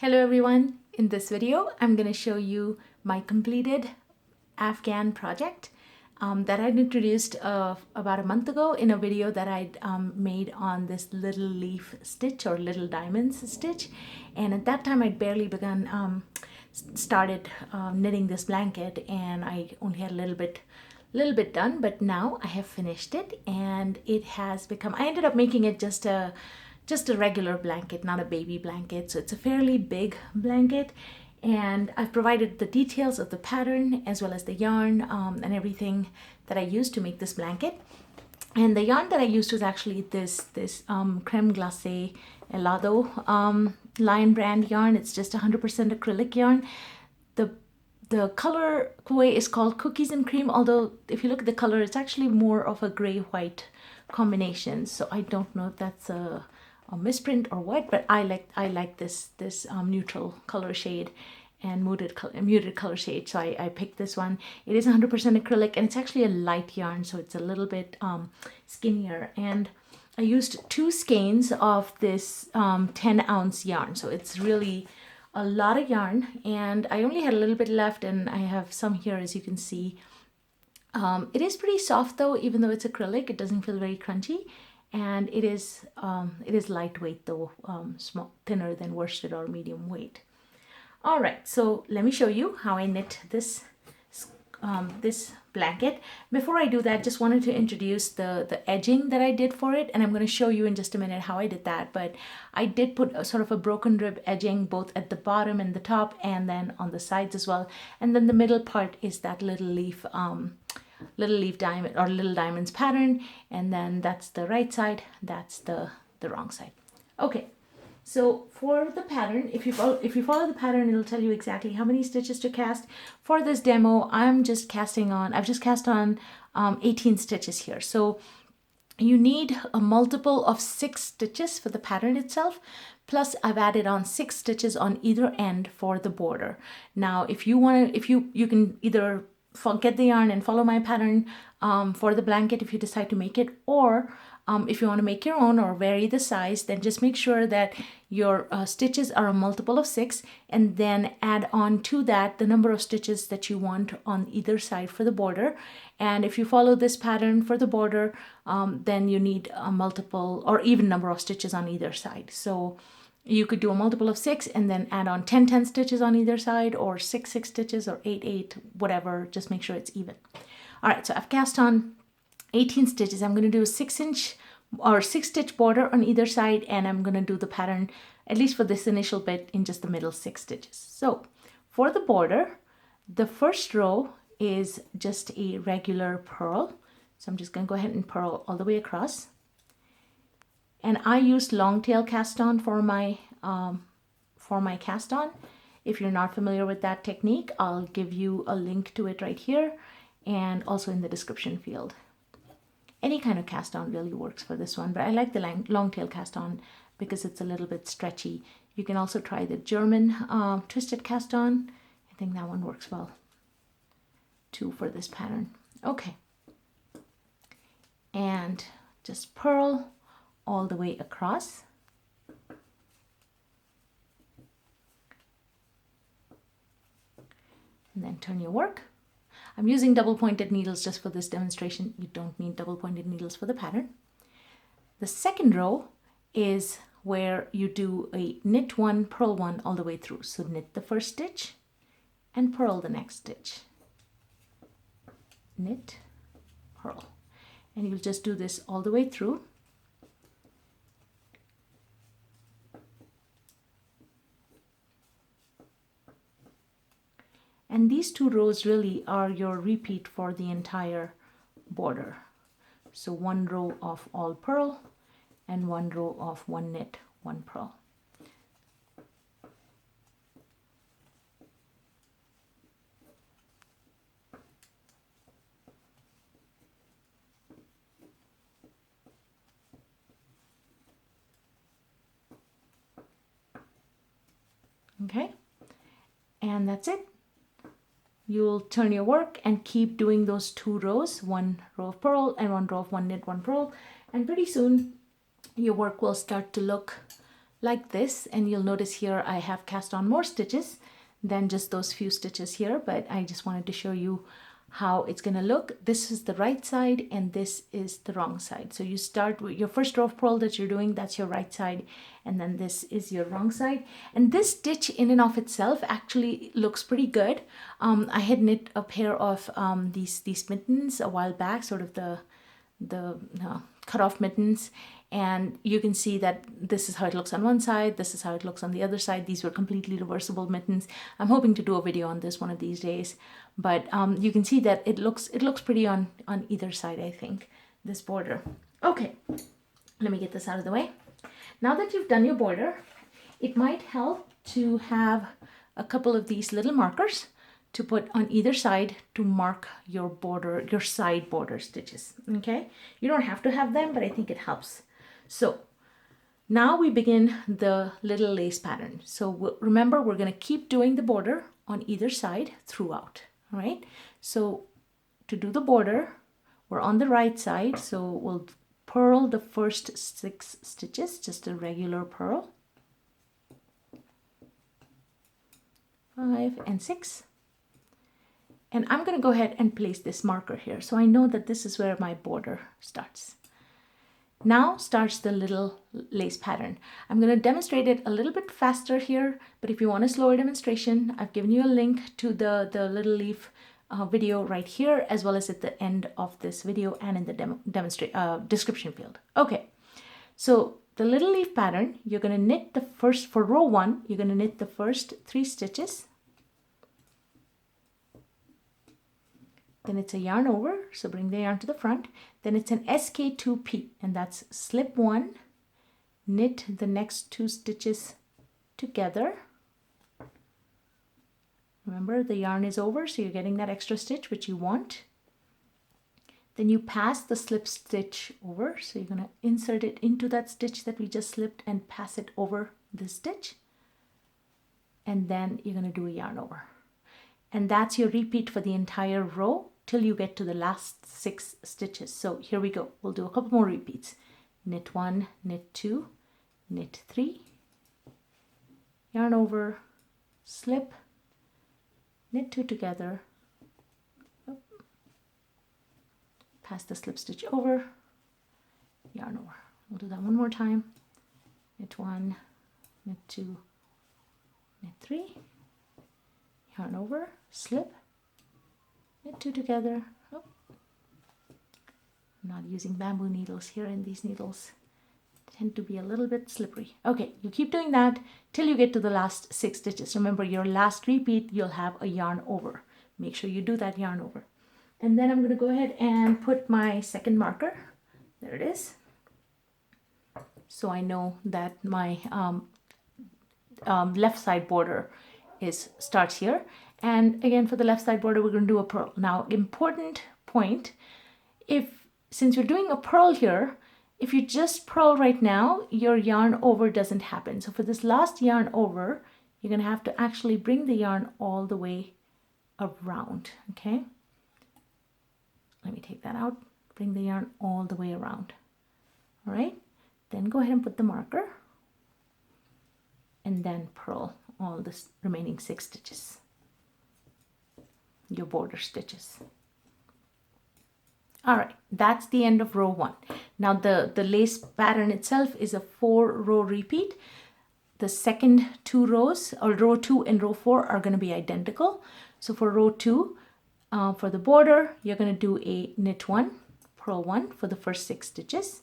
Hello everyone, in this video I'm going to show you my completed Afghan project that I'd introduced about a month ago in a video that I'd made on this little leaf stitch or little diamonds stitch, and at that time I'd barely started knitting this blanket and I only had a little bit done, but now I have finished it and it has become, I ended up making it just a regular blanket, not a baby blanket. So it's a fairly big blanket, and I've provided the details of the pattern as well as the yarn and everything that I used to make this blanket. And the yarn that I used was actually this creme glacé helado Lion brand yarn. It's just 100% acrylic yarn. The colorway is called Cookies and Cream, although if you look at the color, it's actually more of a gray-white combination. So I don't know if that's a misprint or what, but I like this neutral color shade and muted color shade, so I picked this one. It is 100% acrylic and it's actually a light yarn, so it's a little bit skinnier, and I used 2 skeins of this 10-ounce yarn, so it's really a lot of yarn, and I only had a little bit left and I have some here, as you can see. It is pretty soft though, even though it's acrylic. It doesn't feel very crunchy, and it is lightweight though, thinner than worsted or medium weight. All right, so let me show you how I knit this blanket. Before I do that, just wanted to introduce the edging that I did for it, and I'm going to show you in just a minute how I did that. But I did put a sort of a broken rib edging both at the bottom and the top, and then on the sides as well. And then the middle part is that little leaf diamond or little diamonds pattern, and then that's the right side, that's the wrong side. Okay, so for the pattern, if you follow the pattern, it'll tell you exactly how many stitches to cast. For this demo, I've just cast on 18 stitches here. So you need a multiple of 6 stitches for the pattern itself, plus I've added on 6 stitches on either end for the border. Now if you can either get the yarn and follow my pattern for the blanket if you decide to make it, or if you want to make your own or vary the size, then just make sure that your stitches are a multiple of 6, and then add on to that the number of stitches that you want on either side for the border. And if you follow this pattern for the border, then you need a multiple or even number of stitches on either side. So you could do a multiple of 6 and then add on 10 stitches on either side, or 6 stitches, or 8 whatever. Just make sure it's even. All right, so I've cast on 18 stitches. I'm going to do a 6-inch or 6-stitch border on either side, and I'm going to do the pattern, at least for this initial bit, in just the middle 6 stitches. So for the border, the first row is just a regular purl. So I'm just going to go ahead and purl all the way across. And I used long tail cast on for my cast on. If you're not familiar with that technique, I'll give you a link to it right here and also in the description field. Any kind of cast on really works for this one, but I like the long tail cast on because it's a little bit stretchy. You can also try the German twisted cast on. I think that one works well too for this pattern. Okay, and just purl all the way across. And then turn your work. I'm using double pointed needles just for this demonstration. You don't need double pointed needles for the pattern. The second row is where you do a knit 1, purl 1 all the way through. So knit the first stitch and purl the next stitch. Knit, purl. And you'll just do this all the way through. And these 2 rows really are your repeat for the entire border. So 1 row of all purl and 1 row of 1 knit, 1 purl. Okay, and that's it. You'll turn your work and keep doing those 2 rows, 1 row of purl and 1 row of 1 knit, 1 purl, and pretty soon your work will start to look like this, and you'll notice here I have cast on more stitches than just those few stitches here, but I just wanted to show you how it's going to look. This is the right side and this is the wrong side. So you start with your first row of purl that you're doing, that's your right side, and then this is your wrong side. And this stitch in and of itself actually looks pretty good. I had knit a pair of these mittens a while back, sort of the cut-off mittens, and you can see that this is how it looks on one side, this is how it looks on the other side. These were completely reversible mittens. I'm hoping to do a video on this one of these days, but you can see that it looks pretty on either side, I think, this border. Okay, let me get this out of the way. Now that you've done your border, it might help to have a couple of these little markers to put on either side to mark your border, your side border stitches, okay? You don't have to have them, but I think it helps. So now we begin the little lace pattern. So remember, we're gonna keep doing the border on either side throughout, all right? So to do the border, we're on the right side, so we'll purl the first 6 stitches, just a regular purl. 5 and 6. And I'm going to go ahead and place this marker here, so I know that this is where my border starts. Now starts the little lace pattern. I'm going to demonstrate it a little bit faster here, but if you want a slower demonstration, I've given you a link to the little leaf video right here, as well as at the end of this video and in the description field. Okay, so the little leaf pattern, you're going to knit the first, for row 1, you're going to knit the first 3 stitches. Then it's a yarn over, so bring the yarn to the front. Then it's an SK2P, and that's slip 1, knit the next 2 stitches together. Remember, the yarn is over, so you're getting that extra stitch which you want. Then you pass the slip stitch over, so you're going to insert it into that stitch that we just slipped and pass it over this stitch. And then you're going to do a yarn over. And that's your repeat for the entire row till you get to the last 6 stitches. So here we go. We'll do a couple more repeats. Knit 1, knit 2, knit 3, yarn over, slip, knit 2 together, pass the slip stitch over, yarn over. We'll do that one more time. Knit 1, knit 2, knit 3, yarn over, slip, knit 2 together. Oh. I'm not using bamboo needles here, and these needles tend to be a little bit slippery. Okay, you keep doing that till you get to the last 6 stitches. Remember, your last repeat, you'll have a yarn over. Make sure you do that yarn over. And then I'm going to go ahead and put my second marker. There it is. So I know that my left side border starts here. And again, for the left side border, we're going to do a purl. Now, important point, since you're doing a purl here, if you just purl right now, your yarn over doesn't happen. So for this last yarn over, you're going to have to actually bring the yarn all the way around, okay? Let me take that out. Bring the yarn all the way around. All right, then go ahead and put the marker and then purl all the remaining 6 stitches, your border stitches. All right, that's the end of row 1. Now the lace pattern itself is a 4-row repeat. The second 2 rows, or row 2 and row 4, are going to be identical. So for row 2, for the border, you're going to do a knit 1, purl 1 for the first 6 stitches.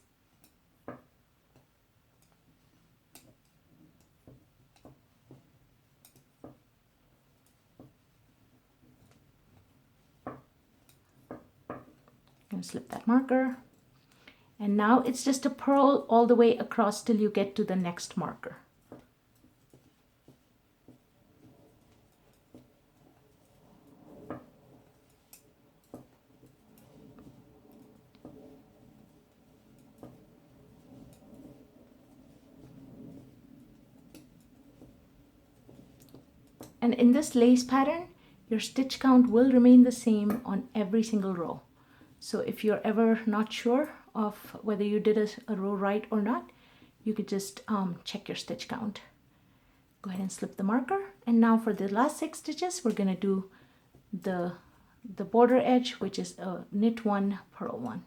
Going to slip that marker, and now it's just a purl all the way across till you get to the next marker. And in this lace pattern, your stitch count will remain the same on every single row. So if you're ever not sure of whether you did a row right or not, you could just check your stitch count. Go ahead and slip the marker. And now for the last 6 stitches, we're going to do the border edge, which is a knit 1, purl 1.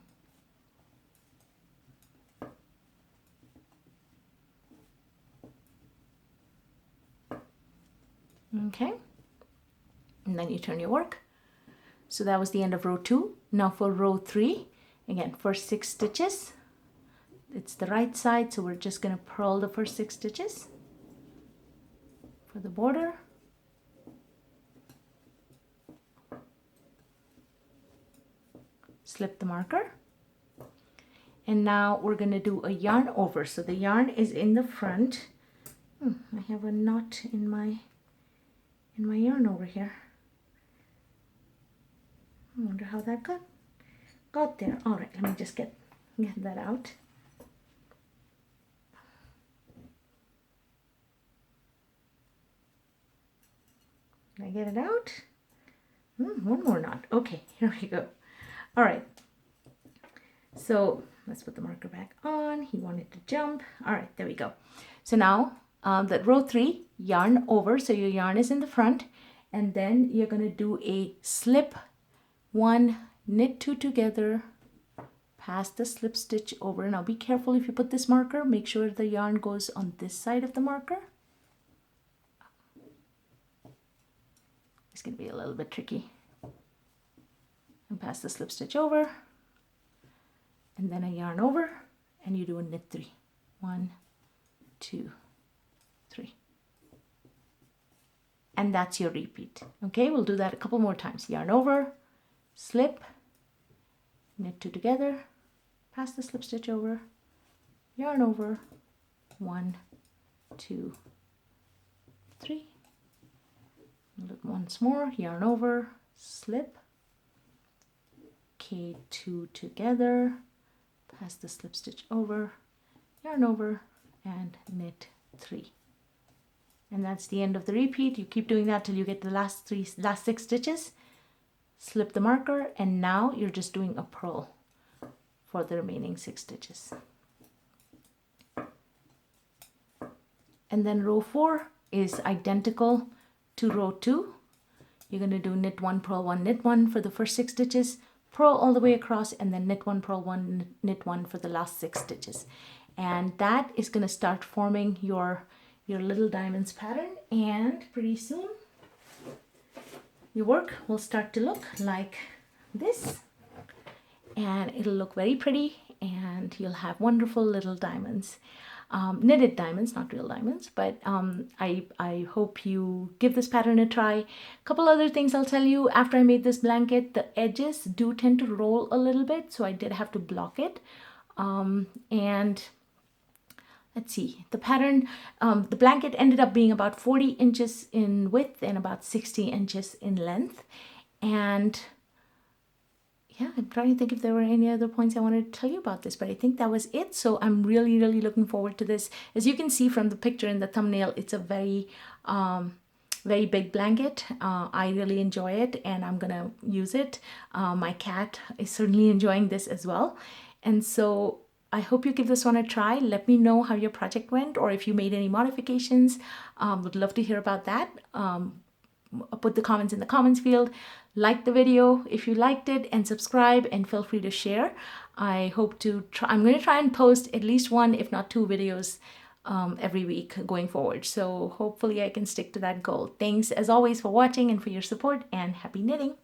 Okay, and then you turn your work. So that was the end of row 2. Now for row 3, again, first 6 stitches, it's the right side, so we're just going to purl the first 6 stitches for the border. Slip the marker. And now we're going to do a yarn over. So the yarn is in the front. I have a knot in my yarn over here. I wonder how that got there. All right, let me just get that out. Can I get it out? One more knot. Okay, here we go. All right. So let's put the marker back on. He wanted to jump. All right, there we go. So now that row 3, yarn over. So your yarn is in the front, and then you're going to do a slip 1, knit 2 together, pass the slip stitch over. Now be careful if you put this marker, make sure the yarn goes on this side of the marker. It's going to be a little bit tricky. And pass the slip stitch over, and then a yarn over, and you do a knit 3. 1, 2, 3. And that's your repeat. Okay, we'll do that a couple more times. Yarn over, slip, knit 2 together, pass the slip stitch over, yarn over, 1, 2, 3. Look once more, yarn over, slip, K2 together, pass the slip stitch over, yarn over, and knit 3. And that's the end of the repeat. You keep doing that till you get the last 6 stitches. Slip the marker, and now you're just doing a purl for the remaining 6 stitches. And then row 4 is identical to row 2. You're going to do knit 1, purl 1, knit 1 for the first 6 stitches, purl all the way across, and then knit 1, purl 1, knit 1 for the last 6 stitches. And that is going to start forming your little diamonds pattern, and pretty soon your work will start to look like this, and it'll look very pretty, and you'll have wonderful little diamonds. Knitted diamonds, not real diamonds, but I hope you give this pattern a try. A couple other things I'll tell you. After I made this blanket, the edges do tend to roll a little bit, so I did have to block it. And let's see, the pattern, the blanket ended up being about 40 inches in width and about 60 inches in length. And yeah, I'm trying to think if there were any other points I wanted to tell you about this, but I think that was it. So I'm really, really looking forward to this. As you can see from the picture in the thumbnail, it's a very, very big blanket. I really enjoy it, and I'm gonna use it. My cat is certainly enjoying this as well. And so I hope you give this one a try. Let me know how your project went, or if you made any modifications. Would love to hear about that. Put the comments in the comments field. Like the video if you liked it, and subscribe, and feel free to share. I hope to try, I'm going to try and post at least 1, if not 2 videos every week going forward. So hopefully I can stick to that goal. Thanks as always for watching and for your support, and happy knitting.